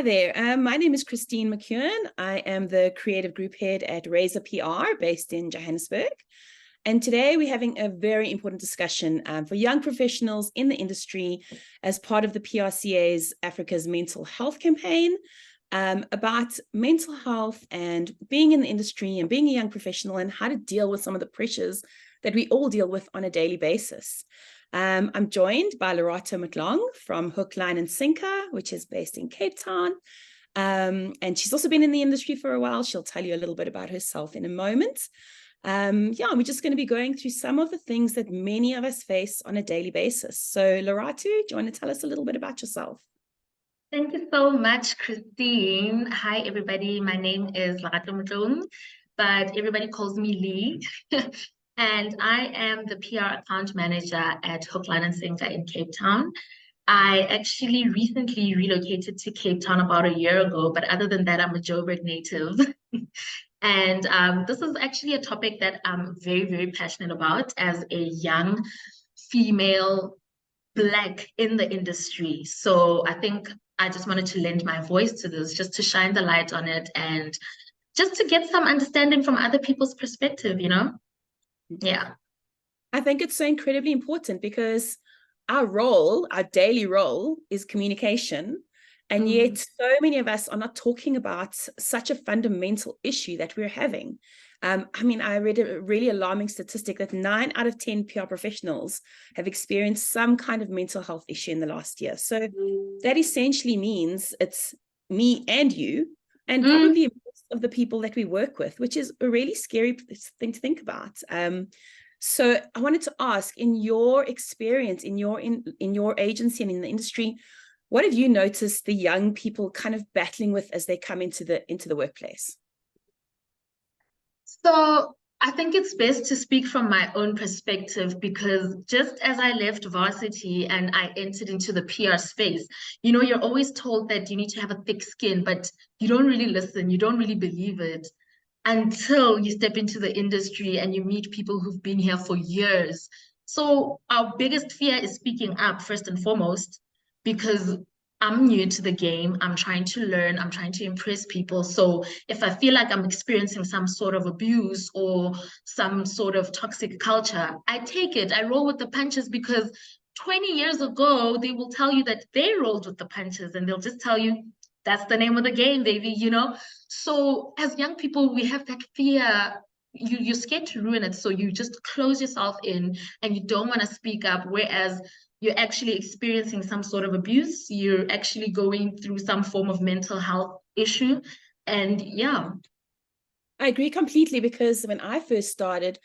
Hi there. My name is Christine McKeow. I am the creative group head at Razor PR based in Johannesburg. And today we're having a very important discussion for young professionals in the industry as part of the PRCA's Africa's Mental Health campaign about mental health and being in the industry and being a young professional and how to deal with some of the pressures that we all deal with on a daily basis. I'm joined by Lerato Motloung from Hook, Line and Sinker, which is based in Cape Town. And she's also been in the industry for a while. She'll tell you a little bit about herself in a moment. We're just going to be going through some of the things that many of us face on a daily basis. So Lerato, do you want to tell us a little bit about yourself? Thank you so much, Christine. Hi, everybody. My name is Lerato Motloung, but everybody calls me Lee. And I am the PR account manager at Hook, Line and Sinker in Cape Town. I actually recently relocated to Cape Town about a year ago, but other than that, I'm a Joburg native. And this is actually a topic that I'm very, very passionate about as a young female Black in the industry. So I think I just wanted to lend my voice to this, just to shine the light on it and just to get some understanding from other people's perspective, you know? Yeah. I think it's so incredibly important because our daily role is communication. And yet so many of us are not talking about such a fundamental issue that we're having. I read a really alarming statistic that 9 out of 10 PR professionals have experienced some kind of mental health issue in the last year. So that essentially means it's me and you, and probably most of the people that we work with, which is a really scary thing to think about. So I wanted to ask, in your experience, in your agency and in the industry, what have you noticed the young people kind of battling with as they come into the workplace? So I think it's best to speak from my own perspective, because just as I left varsity and I entered into the PR space, you're always told that you need to have a thick skin, but you don't really listen, you don't really believe it until you step into the industry and you meet people who've been here for years. So our biggest fear is speaking up first and foremost, because I'm new to the game. I'm trying to learn. I'm trying to impress people. So if I feel like I'm experiencing some sort of abuse or some sort of toxic culture, I take it. I roll with the punches, because 20 years ago, they will tell you that they rolled with the punches, and they'll just tell you that's the name of the game, baby. So as young people, we have that fear. You're scared to ruin it. So you just close yourself in and you don't want to speak up. Whereas you're actually experiencing some sort of abuse, you're actually going through some form of mental health issue. And yeah. I agree completely, because when I first started,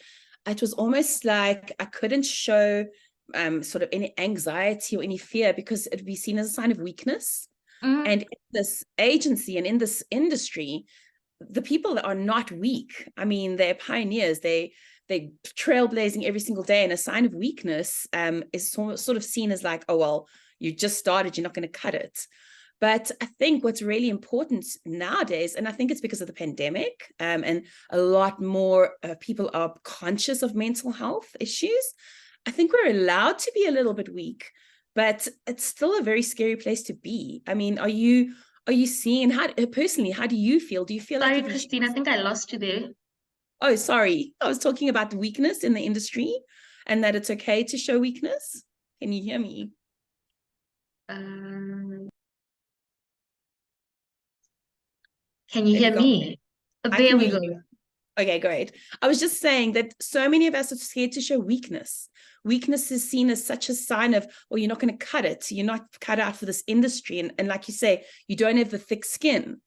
it was almost like I couldn't show sort of any anxiety or any fear, because it would be seen as a sign of weakness. And in this agency and in this industry, the people that are not weak, they're pioneers, they're trailblazing every single day, and a sign of weakness is sort of seen as like, oh, well, you just started, you're not going to cut it. But I think what's really important nowadays, and I think it's because of the pandemic, and a lot more people are conscious of mental health issues, I think we're allowed to be a little bit weak, but it's still a very scary place to be. Are you seeing, how do you feel? Do you feel Sorry, like... Christine, I think I lost you there. Oh, sorry. I was talking about the weakness in the industry and that it's okay to show weakness. Can you hear me? Can you hear me? There we go. Okay, great. I was just saying that so many of us are scared to show weakness. Weakness is seen as such a sign of, well, you're not going to cut it. You're not cut out for this industry. And like you say, you don't have the thick skin.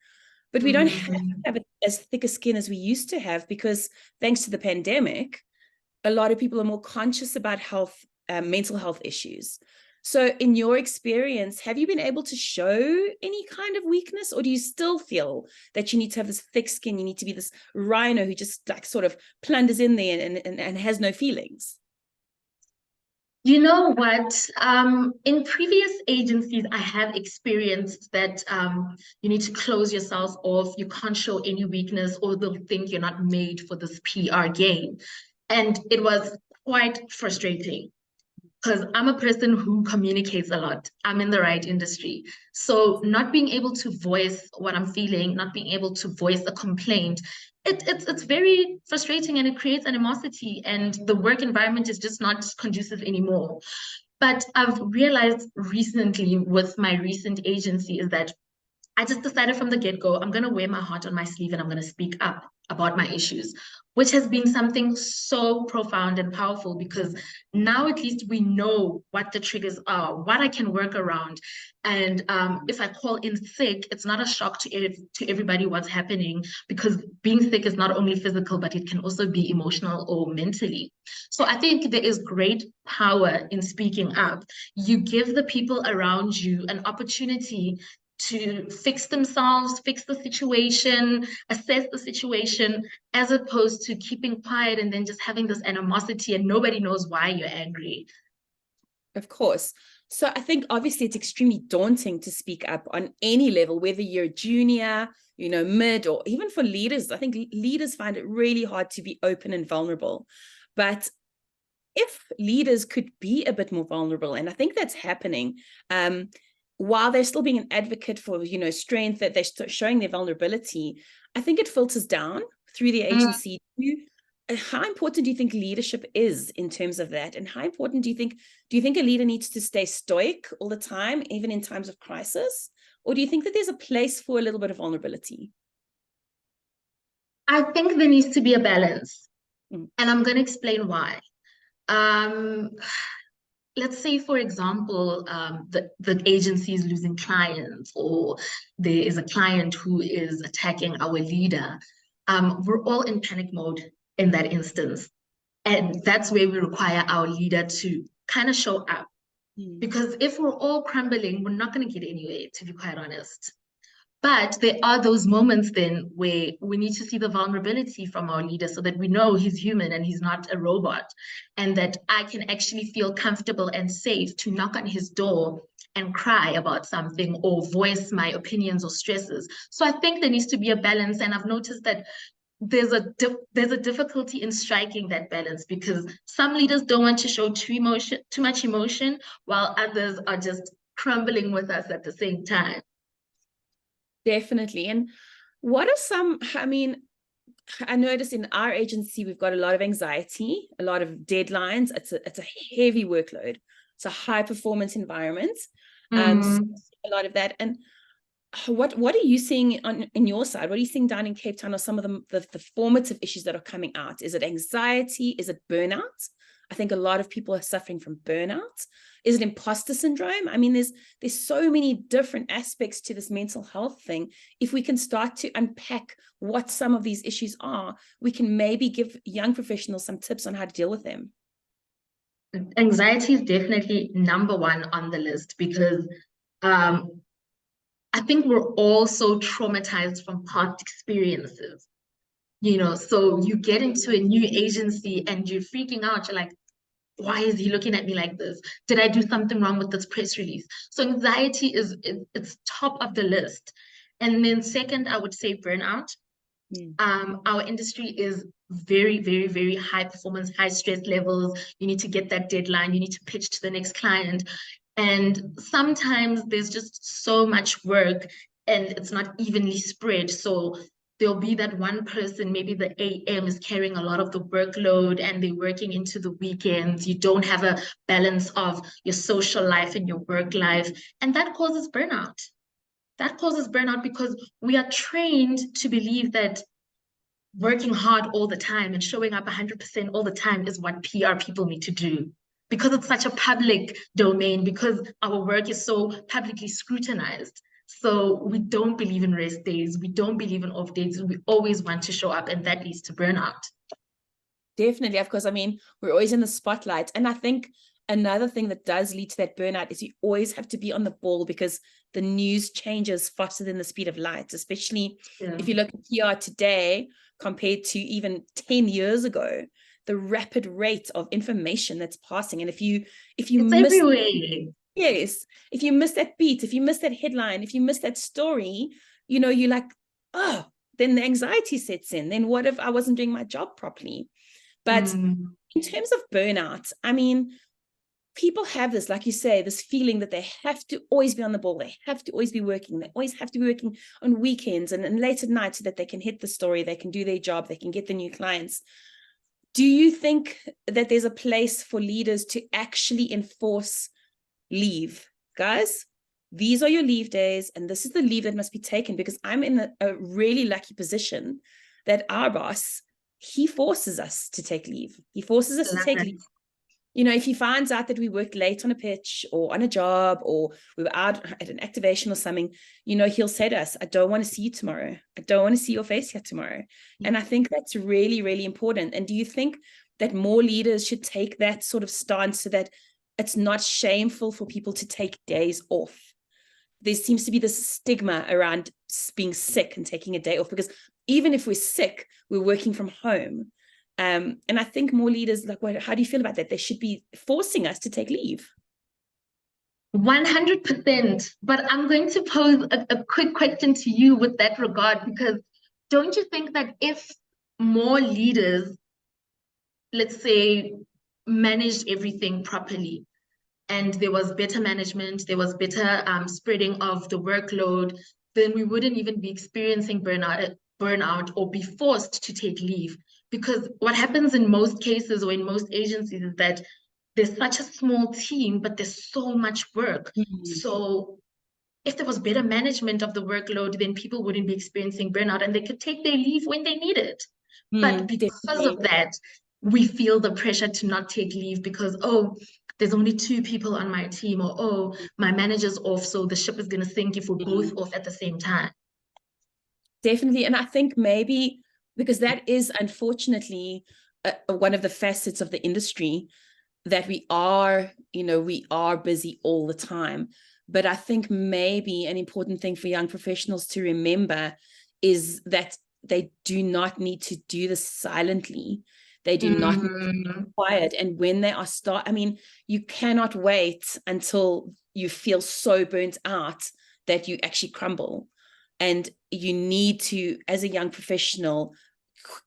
But we don't have as thick a skin as we used to have, because thanks to the pandemic, a lot of people are more conscious about health, mental health issues. So in your experience, have you been able to show any kind of weakness, or do you still feel that you need to have this thick skin? You need to be this rhino who just like sort of plunders in there and has no feelings? You know what? In previous agencies, I have experienced that you need to close yourself off. You can't show any weakness, or they'll think you're not made for this PR game. And it was quite frustrating. because I'm a person who communicates a lot. I'm in the right industry. So not being able to voice what I'm feeling, not being able to voice a complaint, it's very frustrating, and it creates animosity, and the work environment is just not conducive anymore. But I've realized recently with my recent agency is that I just decided from the get-go, I'm going to wear my heart on my sleeve and I'm going to speak up about my issues, which has been something so profound and powerful, because now at least we know what the triggers are, what I can work around. And if I call in sick, it's not a shock to everybody what's happening, because being sick is not only physical, but it can also be emotional or mentally. So I think there is great power in speaking up. You give the people around you an opportunity to fix themselves, fix the situation, assess the situation, as opposed to keeping quiet and then just having this animosity and nobody knows why you're angry. Of course. So I think obviously it's extremely daunting to speak up on any level, whether you're junior, mid, or even for leaders. I think leaders find it really hard to be open and vulnerable. But if leaders could be a bit more vulnerable, and I think that's happening, while they're still being an advocate for, strength, that they're showing their vulnerability, I think it filters down through the agency to how important do you think leadership is in terms of that? And how important do you think a leader needs to stay stoic all the time, even in times of crisis? Or do you think that there's a place for a little bit of vulnerability? I think there needs to be a balance. And I'm going to explain why. Let's say, for example, the agency is losing clients, or there is a client who is attacking our leader. We're all in panic mode in that instance. And that's where we require our leader to kind of show up. Because if we're all crumbling, we're not going to get anywhere, to be quite honest. But there are those moments then where we need to see the vulnerability from our leader, so that we know he's human and he's not a robot, and that I can actually feel comfortable and safe to knock on his door and cry about something or voice my opinions or stresses. So I think there needs to be a balance. And I've noticed that there's a difficulty in striking that balance, because some leaders don't want to show too much emotion, while others are just crumbling with us at the same time. Definitely. And what are some, I noticed in our agency, we've got a lot of anxiety, a lot of deadlines. It's a heavy workload. It's a high performance environment. So a lot of that. And what are you seeing in your side? What are you seeing down in Cape Town, or some of the formative issues that are coming out? Is it anxiety? Is it burnout? I think a lot of people are suffering from burnout. Is it imposter syndrome? There's so many different aspects to this mental health thing. If we can start to unpack what some of these issues are, we can maybe give young professionals some tips on how to deal with them. Anxiety is definitely number one on the list, because I think we're all so traumatized from past experiences. So you get into a new agency and you're freaking out. You're like, why is he looking at me like this? Did I do something wrong with this press release? So anxiety it's top of the list. And then second, I would say burnout. Our industry is very, very, very high performance, high stress levels. You need to get that deadline. You need to pitch to the next client. And sometimes there's just so much work and it's not evenly spread. So there'll be that one person, maybe the AM is carrying a lot of the workload and they're working into the weekends. You don't have a balance of your social life and your work life. And that causes burnout. That causes burnout because we are trained to believe that working hard all the time and showing up 100% all the time is what PR people need to do. Because it's such a public domain, because our work is so publicly scrutinized. So we don't believe in rest days. We don't believe in off days. We always want to show up, and that leads to burnout. Definitely, of course. We're always in the spotlight. And I think another thing that does lead to that burnout is you always have to be on the ball, because the news changes faster than the speed of light, especially if you look at PR today compared to even 10 years ago. The rapid rate of information that's passing. And if you miss everywhere. Yes, if you miss that beat, if you miss that headline, if you miss that story, you're like, oh, then the anxiety sets in. Then what if I wasn't doing my job properly? But in terms of burnout, people have this, like you say, this feeling that they have to always be on the ball. They have to always be working. They always have to be working on weekends and late at night so that they can hit the story, they can do their job, they can get the new clients. Do you think that there's a place for leaders to actually enforce leave? Guys, these are your leave days, and this is the leave that must be taken, because I'm in a really lucky position that our boss, he forces us to take leave. He forces us to take leave. You know, if he finds out that we worked late on a pitch or on a job, or we were out at an activation or something, you know, he'll say to us, I don't want to see you tomorrow. I don't want to see your face here tomorrow. And I think that's really, really important. And do you think that more leaders should take that sort of stance so that it's not shameful for people to take days off? There seems to be this stigma around being sick and taking a day off, because even if we're sick, we're working from home. And I think more leaders, like, how do you feel about that? They should be forcing us to take leave. 100%. But I'm going to pose a quick question to you with that regard, because don't you think that if more leaders, let's say, managed everything properly, and there was better management, there was better spreading of the workload, then we wouldn't even be experiencing burnout or be forced to take leave. Because what happens in most cases or in most agencies is that there's such a small team, but there's so much work. So if there was better management of the workload, then people wouldn't be experiencing burnout and they could take their leave when they need it. But because of that, we feel the pressure to not take leave because, oh, there's only 2 people on my team, or, oh, my manager's off, so the ship is going to sink if we're both off at the same time. Definitely. And I think maybe because that is unfortunately one of the facets of the industry, that we are busy all the time. But I think maybe an important thing for young professionals to remember is that they do not need to do this silently. They do not need to be quiet. And when they are you cannot wait until you feel so burnt out that you actually crumble. And you need to, as a young professional,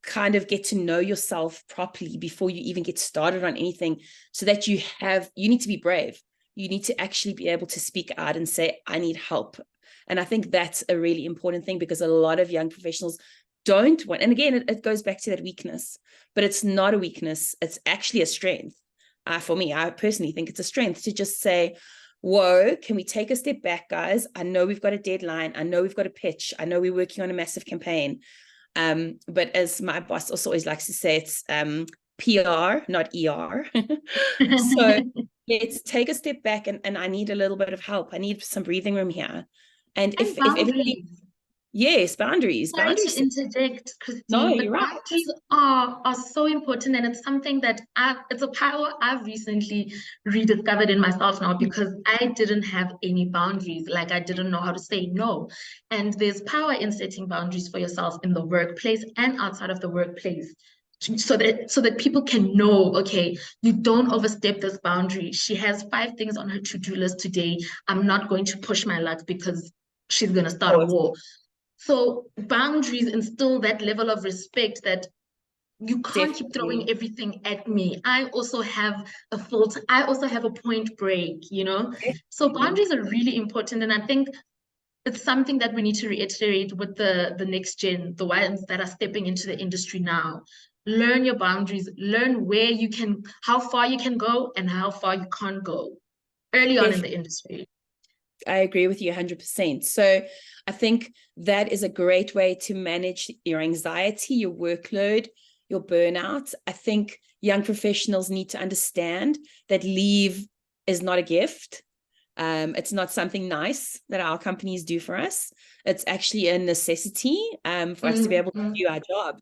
kind of get to know yourself properly before you even get started on anything, so that you need to be brave. You need to actually be able to speak out and say, I need help. And I think that's a really important thing, because a lot of young professionals don't want, and again, it goes back to that weakness, but it's not a weakness. It's actually a strength. For me, I personally think it's a strength to just say, whoa, can we take a step back, guys? I know we've got a deadline. I know we've got a pitch. I know we're working on a massive campaign. But as my boss also always likes to say, it's PR, not ER. So let's take a step back, and I need a little bit of help. I need some breathing room here. And if everybody, yes, boundaries. Sorry to interject, Christine, no, but you're right. boundaries are so important, and it's something that it's a power I've recently rediscovered in myself now, because I didn't have any boundaries. Like, I didn't know how to say no. And there's power in setting boundaries for yourself in the workplace and outside of the workplace, so that people can know, okay, you don't overstep this boundary. She has 5 things on her to-do list today. I'm not going to push my luck because she's going to start a war. So boundaries instill that level of respect that you can't keep throwing everything at me. I also have a point break, you know? So boundaries are really important. And I think it's something that we need to reiterate with the next gen, the ones that are stepping into the industry now. Learn your boundaries, learn how far you can go and how far you can't go early on in the industry. I agree with you 100%. So I think that is a great way to manage your anxiety, your workload, your burnout. I think young professionals need to understand that leave is not a gift. It's not something nice that our companies do for us. It's actually a necessity for us to be able to do our job.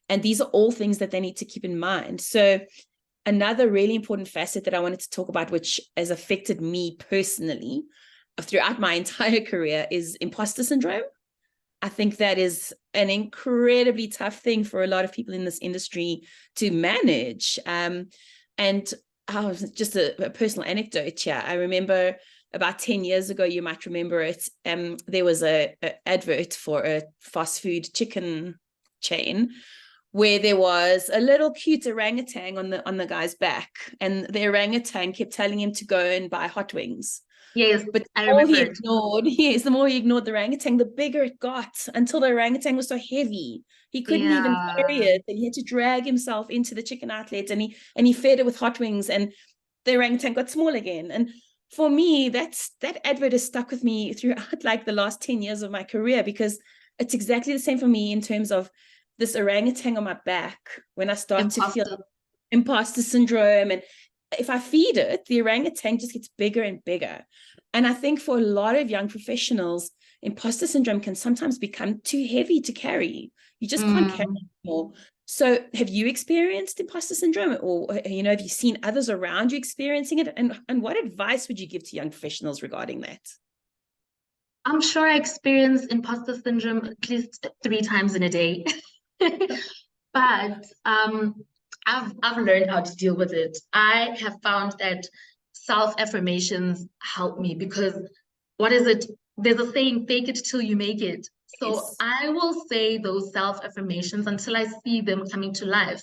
And these are all things that they need to keep in mind. So another really important facet that I wanted to talk about, which has affected me personally throughout my entire career, is imposter syndrome. I think that is an incredibly tough thing for a lot of people in this industry to manage. And just a personal anecdote here. I remember about 10 years ago, you might remember it, there was an advert for a fast food chicken chain where there was a little cute orangutan on the guy's back, and the orangutan kept telling him to go and buy hot wings. Yes, But the I more remember he it. ignored, yes, the more he ignored the orangutan, the bigger it got, until the orangutan was so heavy he couldn't even carry Yeah. it, and he had to drag himself into the chicken outlet, and he fed it with hot wings, and the orangutan got small again. And for me, that advert has stuck with me throughout like the last 10 years of my career, because it's exactly the same for me in terms of this orangutan on my back when I start to feel Imposter. imposter syndrome. And if I feed it, the orangutan just gets bigger and bigger. And I think for a lot of young professionals, imposter syndrome can sometimes become too heavy to carry. You just can't carry it anymore. So have you experienced imposter syndrome, or have you seen others around you experiencing it? And what advice would you give to young professionals regarding that? I'm sure I experience imposter syndrome at least 3 times in a day. But I've learned how to deal with it. I have found that self-affirmations help me, because what is it? There's a saying, fake it till you make it. So Yes. I will say those self-affirmations until I see them coming to life.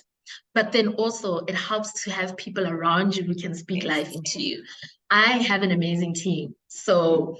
But then also it helps to have people around you who can speak life Yes. into you. I have an amazing team. So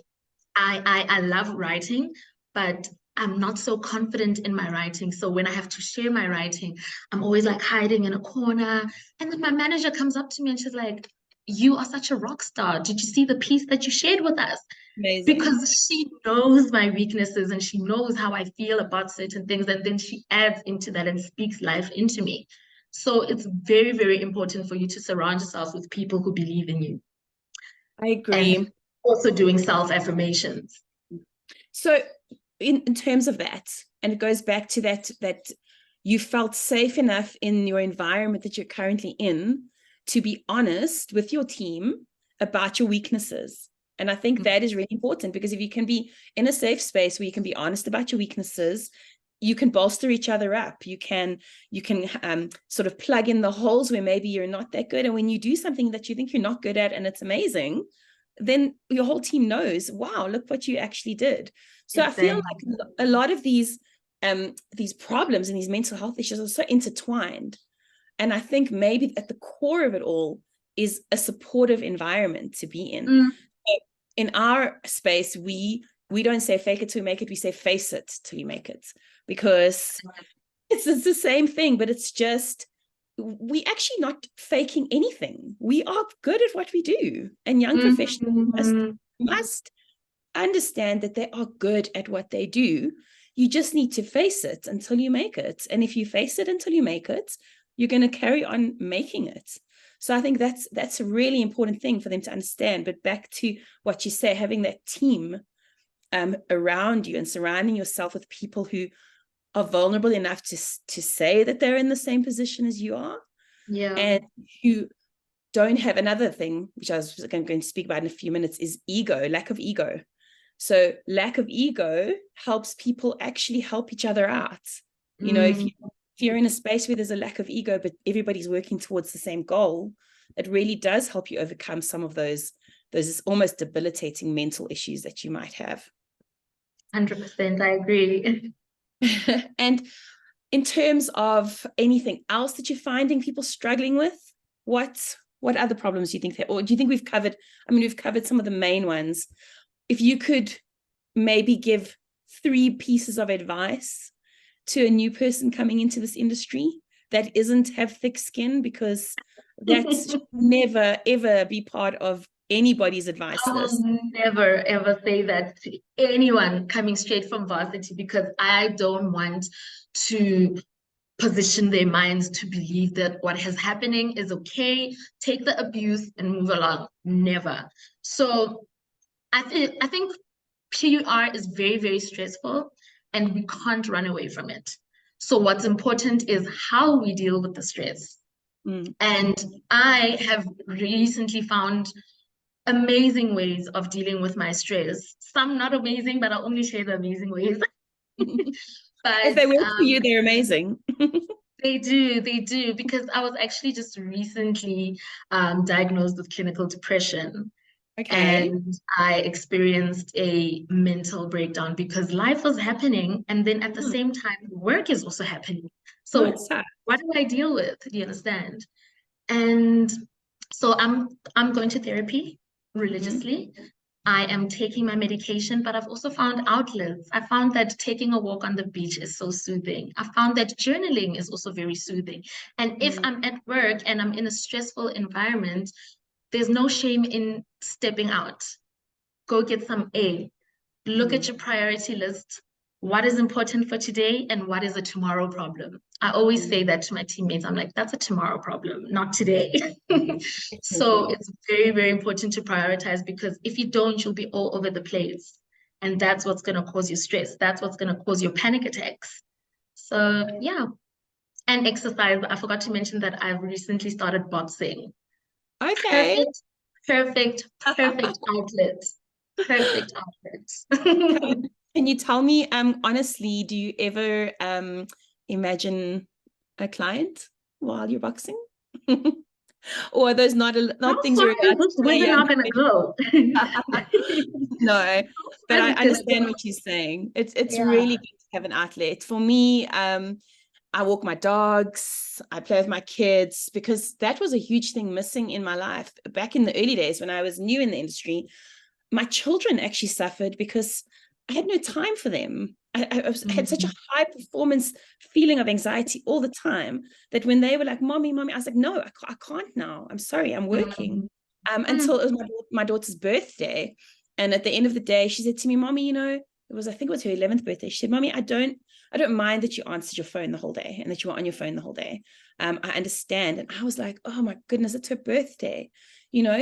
I love writing, but I'm not so confident in my writing. So when I have to share my writing, I'm always like hiding in a corner. And then my manager comes up to me and she's like, "You are such a rock star. Did you see the piece that you shared with us?" Amazing. Because she knows my weaknesses and she knows how I feel about certain things. And then she adds into that and speaks life into me. So it's very, very important for you to surround yourself with people who believe in you, I and agree. also doing self-affirmations. So in terms of that, and it goes back to that you felt safe enough in your environment that you're currently in to be honest with your team about your weaknesses. And I think that is really important, because if you can be in a safe space where you can be honest about your weaknesses, you can bolster each other up. You can sort of plug in the holes where maybe you're not that good. And when you do something that you think you're not good at and it's amazing, then your whole team knows, wow, look what you actually did. So I feel Exactly. like a lot of these problems and these mental health issues are so intertwined. And I think maybe at the core of it all is a supportive environment to be in. Mm, In our space, we don't say fake it till we make it, we say face it till you make it, because it's the same thing, but it's just we actually not faking anything. We are good at what we do, and young professionals must understand that they are good at what they do. You just need to face it until you make it. And if you face it until you make it, you're going to carry on making it. So I think that's a really important thing for them to understand. But back to what you say, having that team around you and surrounding yourself with people who are vulnerable enough to say that they're in the same position as you are, yeah. and who don't have another thing, which I was going to speak about in a few minutes, is ego, lack of ego. So lack of ego helps people actually help each other out. If you're in a space where there's a lack of ego, but everybody's working towards the same goal, it really does help you overcome some of those almost debilitating mental issues that you might have. 100%, I agree. And in terms of anything else that you're finding people struggling with, what other problems do you think or do you think we've covered? I mean, we've covered some of the main ones. If you could maybe give 3 pieces of advice to a new person coming into this industry that isn't have thick skin, because that's never, ever be part of anybody's advice I list. will never ever say that to anyone coming straight from varsity, because I don't want to position their minds to believe that what is happening is okay, take the abuse and move along. Never. So I think PUR is very, very stressful and we can't run away from it. So what's important is how we deal with the stress. And I have recently found amazing ways of dealing with my stress. Some not amazing, but I'll only share the amazing ways. If they But work for you, they're amazing. they do, because I was actually just recently diagnosed with clinical depression. Okay. And I experienced a mental breakdown because life was happening. And then at the same time, work is also happening. No, So it's sad. what do I deal with? Do you understand? And so I'm going to therapy Mhm. religiously. I am taking my medication, but I've also found outlets. I found that taking a walk on the beach is so soothing. I found that journaling is also very soothing. And if Mm. I'm at work and I'm in a stressful environment, there's no shame in stepping out. Go get some air. Look at Mm. your priority list. What is important for today and what is a tomorrow problem? I always Mm. say that to my teammates. I'm like, that's a tomorrow problem, not today. So Definitely. it's very, very important to prioritize, because if you don't, you'll be all over the place. And that's what's going to cause you stress. That's what's going to cause your panic attacks. So, yeah. And exercise. I forgot to mention that I've recently started boxing. Okay. Perfect, perfect, perfect outlet. Perfect outlet. Can you tell me, honestly, do you ever imagine a client while you're boxing? Or are those How not things far you're is allowed to this say, webinar young gonna professional? go? No, but How far I is it gonna understand go? what you're saying. It's Yeah. really good to have an outlet. For me, I walk my dogs, I play with my kids, because that was a huge thing missing in my life. Back in the early days when I was new in the industry, my children actually suffered because I had no time for them. I had such a Mhm. high performance feeling of anxiety all the time that when they were like, Mommy, Mommy, I was like, no, I can't now. I'm sorry, I'm working. Mhm. Until it was my daughter's birthday. And at the end of the day, she said to me, Mommy, I think it was her 11th birthday. She said, Mommy, I don't mind that you answered your phone the whole day and that you were on your phone the whole day. I understand. And I was like, oh my goodness, it's her birthday.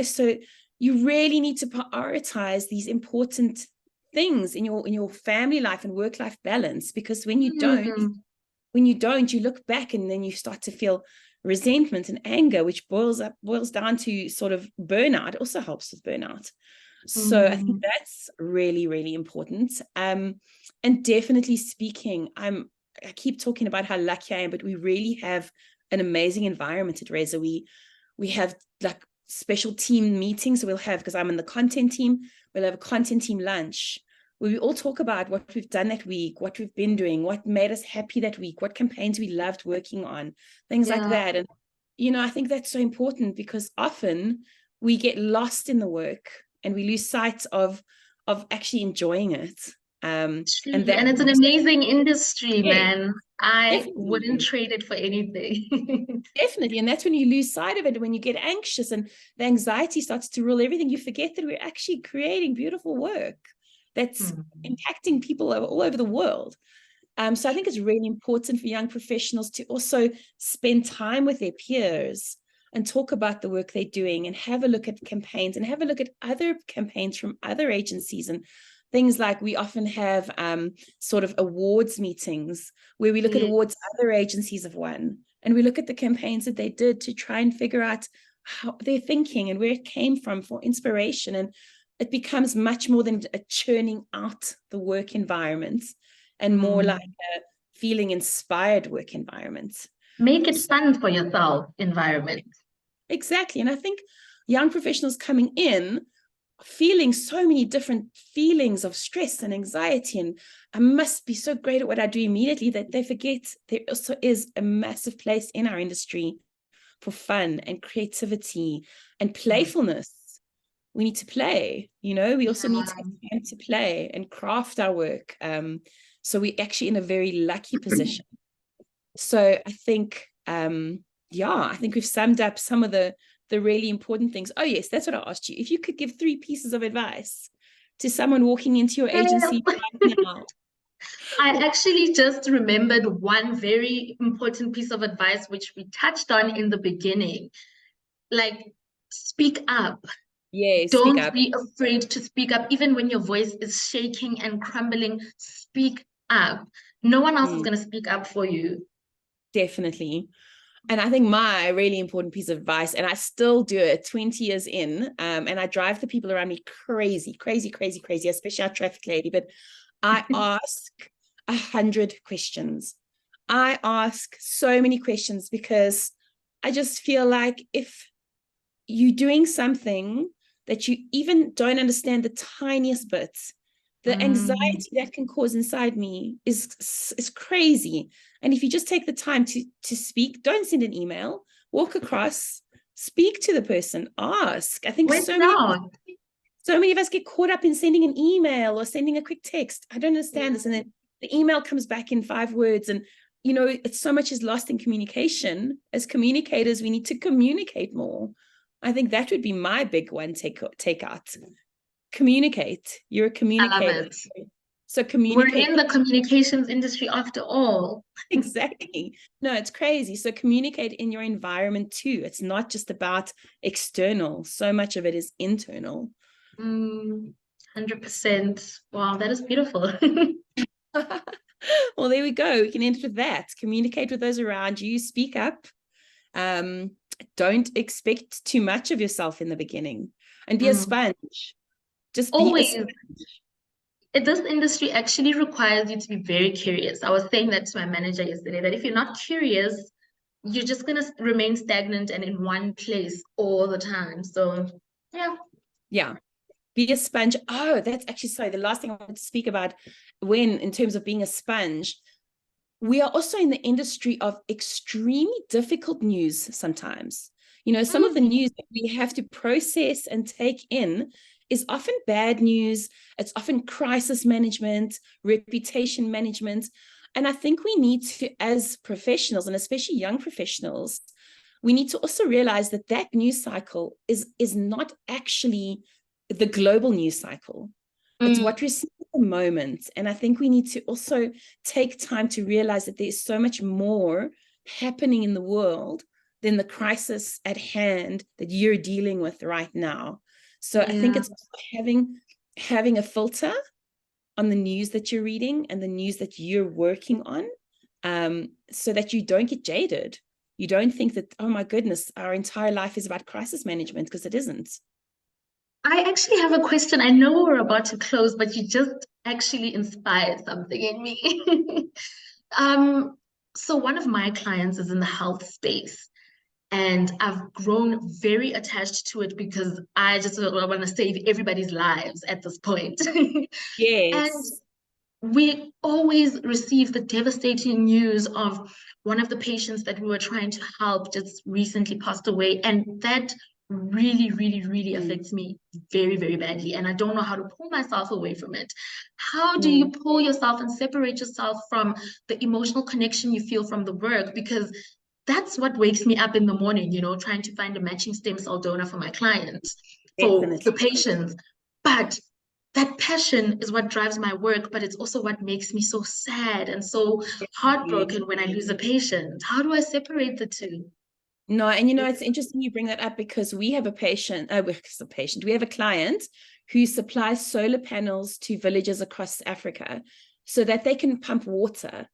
So you really need to prioritize these important things in your family life and work life balance, because Mhm. when you don't, you look back and then you start to feel resentment and anger, which boils down to sort of burnout. It also helps with burnout. So I think Mhm. that's really, really important. And definitely speaking, I keep talking about how lucky I am, but we really have an amazing environment at Reza. We have like special team meetings. So we'll have, because I'm in the content team, we'll have a content team lunch where we all talk about what we've done that week, what we've been doing, what made us happy that week, what campaigns we loved working on, things like Yeah. that. And, I think that's so important, because often we get lost in the work and we lose sight of actually enjoying it. And Truly. that And it's an amazing industry, yeah, man. I wouldn't definitely. trade it for anything. Definitely. And that's when you lose sight of it, when you get anxious and the anxiety starts to rule everything. You forget that we're actually creating beautiful work that's Mhm. impacting people all over the world. So I think it's really important for young professionals to also spend time with their peers and talk about the work they're doing and have a look at campaigns and have a look at other campaigns from other agencies, and things like we often have sort of awards meetings where we look at awards Yes. other agencies have won, and we look at the campaigns that they did to try and figure out how they're thinking and where it came from for inspiration. And it becomes much more than a churning out the work environment and more like Mm. a feeling inspired work environment. Make it So, fun for yourself environment. exactly. And I think young professionals coming in feeling so many different feelings of stress and anxiety, and I must be so great at what I do immediately, that they forget there also is a massive place in our industry for fun and creativity and Mm. playfulness. We need to play, we also need to Yeah. have time to play and craft our work. So we're actually in a very lucky position. So I think, I think we've summed up some of the really important things. Oh yes, that's what I asked you. If you could give 3 pieces of advice to someone walking into your agency right now. I actually just remembered one very important piece of advice, which we touched on in the beginning. Like, speak up. Yeah, speak Don't up. be afraid to speak up, even when your voice is shaking and crumbling. Speak up. No one else is Mm, going to speak up for you. definitely. And I think my really important piece of advice, and I still do it 20 years in, and I drive the people around me crazy, crazy, crazy, crazy, especially our traffic lady, but I ask 100 questions. I ask so many questions because I just feel like if you're doing something that you even don't understand the tiniest bit, the Mm, anxiety that can cause inside me is crazy. And if you just take the time to speak, don't send an email, walk across, speak to the person, ask. I think so many of us get caught up in sending an email or sending a quick text. I don't understand this. And then the email comes back in 5 words. And, it's so much is lost in communication. As communicators, we need to communicate more. I think that would be my big one take out. Communicate. You're a communicator. I love it. So communicate. We're in the communications industry after all. Exactly. No, it's crazy. So communicate in your environment too. It's not just about external. So much of it is internal. 100%. Wow, that is beautiful. Well, there we go. We can end with that. Communicate with those around you. Speak up. Don't expect too much of yourself in the beginning, and be a sponge. Just always. Be a sponge. This industry actually requires you to be very curious. I was saying that to my manager yesterday, that if you're not curious, you're just going to remain stagnant and in one place all the time. So, yeah. Yeah. Be a sponge. Oh, that's actually the last thing I want to speak about in terms of being a sponge, we are also in the industry of extremely difficult news sometimes. Some of the news that we have to process and take in is often bad news. It's often crisis management, reputation management. And I think we need to, as professionals, and especially young professionals, we need to also realize that news cycle is not actually the global news cycle. It's what we're seeing at the moment. And I think we need to also take time to realize that there's so much more happening in the world than the crisis at hand that you're dealing with right now. So I think it's having a filter on the news that you're reading and the news that you're working on, so that you don't get jaded. You don't think that, oh my goodness, our entire life is about crisis management, because it isn't. I actually have a question. I know we're about to close, but you just actually inspired something in me. So one of my clients is in the health space, and I've grown very attached to it because I just want to save everybody's lives at this point. Yes. And we always receive the devastating news of one of the patients that we were trying to help just recently passed away. And that really, really, really affects me very, very badly. And I don't know how to pull myself away from it. How do you pull yourself and separate yourself from the emotional connection you feel from the work? Because that's what wakes me up in the morning, trying to find a matching stem cell donor for my clients, for the patients. But that passion is what drives my work, but it's also what makes me so sad and so heartbroken when I lose a patient. How do I separate the two? No, and it's interesting you bring that up, because we have a we have a client who supplies solar panels to villages across Africa so that they can pump water.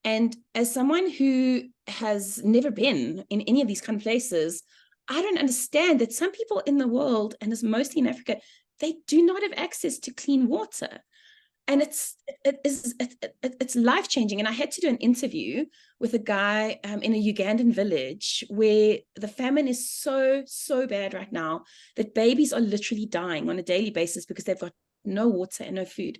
And as someone who has never been in any of these kind of places, I don't understand that some people in the world, and it's mostly in Africa, they do not have access to clean water. And it's life-changing. And I had to do an interview with a guy in a Ugandan village where the famine is so bad right now that babies are literally dying on a daily basis because they've got no water and no food.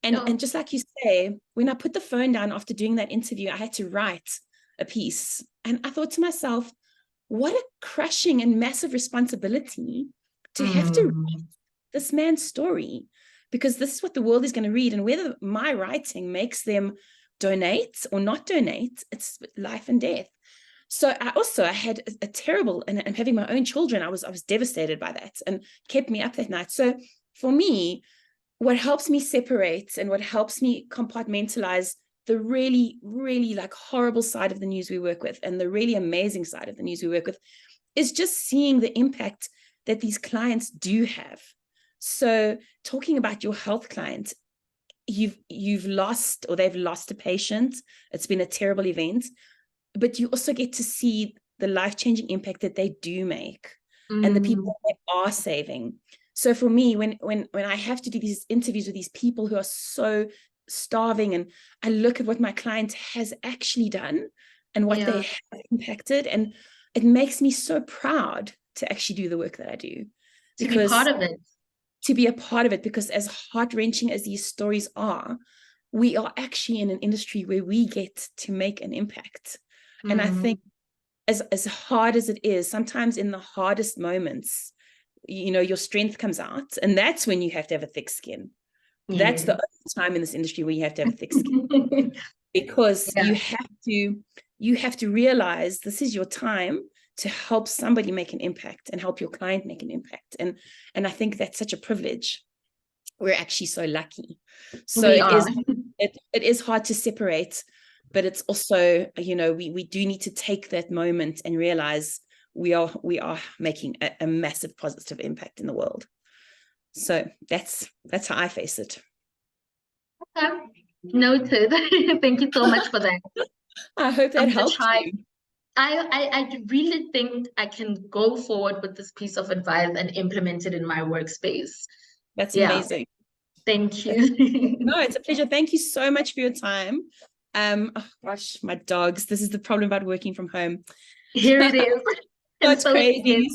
And just like you say, when I put the phone down after doing that interview, I had to write a piece. And I thought to myself, what a crushing and massive responsibility to have to write this man's story, because this is what the world is going to read. And whether my writing makes them donate or not donate, it's life and death. So I had a terrible, and having my own children, I was devastated by that and kept me up that night. So for me, what helps me separate and what helps me compartmentalize the really, really like horrible side of the news we work with and the really amazing side of the news we work with is just seeing the impact that these clients do have. So talking about your health client, you've lost, or they've lost a patient. It's been a terrible event, but you also get to see the life-changing impact that they do make and the people that they are saving. So for me, when I have to do these interviews with these people who are so starving, and I look at what my client has actually done and what they have impacted, and it makes me so proud to actually do the work that I do. To be part of it. To be a part of it, because as heart-wrenching as these stories are, we are actually in an industry where we get to make an impact. And I think as hard as it is, sometimes in the hardest moments, you know, your strength comes out, and that's when you have to have a thick skin. That's the only time in this industry where you have to have a thick skin, because you have to realize this is your time to help somebody make an impact and help your client make an impact. And I think that's such a privilege. We're actually so lucky. So it is hard to separate, but it's also, you know, we do need to take that moment and realize we are making a massive positive impact in the world. So that's how I face it. Okay. Noted. Thank you so much for that. I hope that helped you. I really think I can go forward with this piece of advice and implement it in my workspace. That's amazing. Thank you. No, it's a pleasure. Thank you so much for your time. Oh gosh, my dogs. This is the problem about working from home. Here it is. It's so crazy.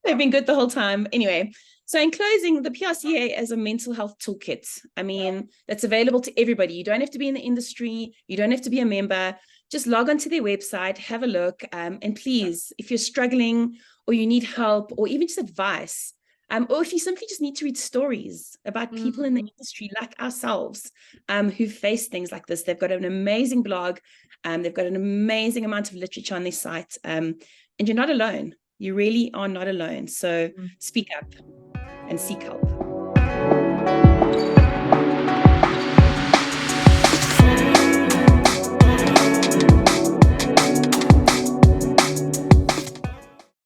They've been good the whole time. Anyway, so in closing, the PRCA is a mental health toolkit. I mean, that's available to everybody. You don't have to be in the industry. You don't have to be a member. Just log onto their website, have a look. And please, if you're struggling or you need help or even just advice, or if you simply just need to read stories about people in the industry like ourselves who've faced things like this, they've got an amazing blog. They've got an amazing amount of literature on their site. And you're not alone. You really are not alone. So speak up and seek help.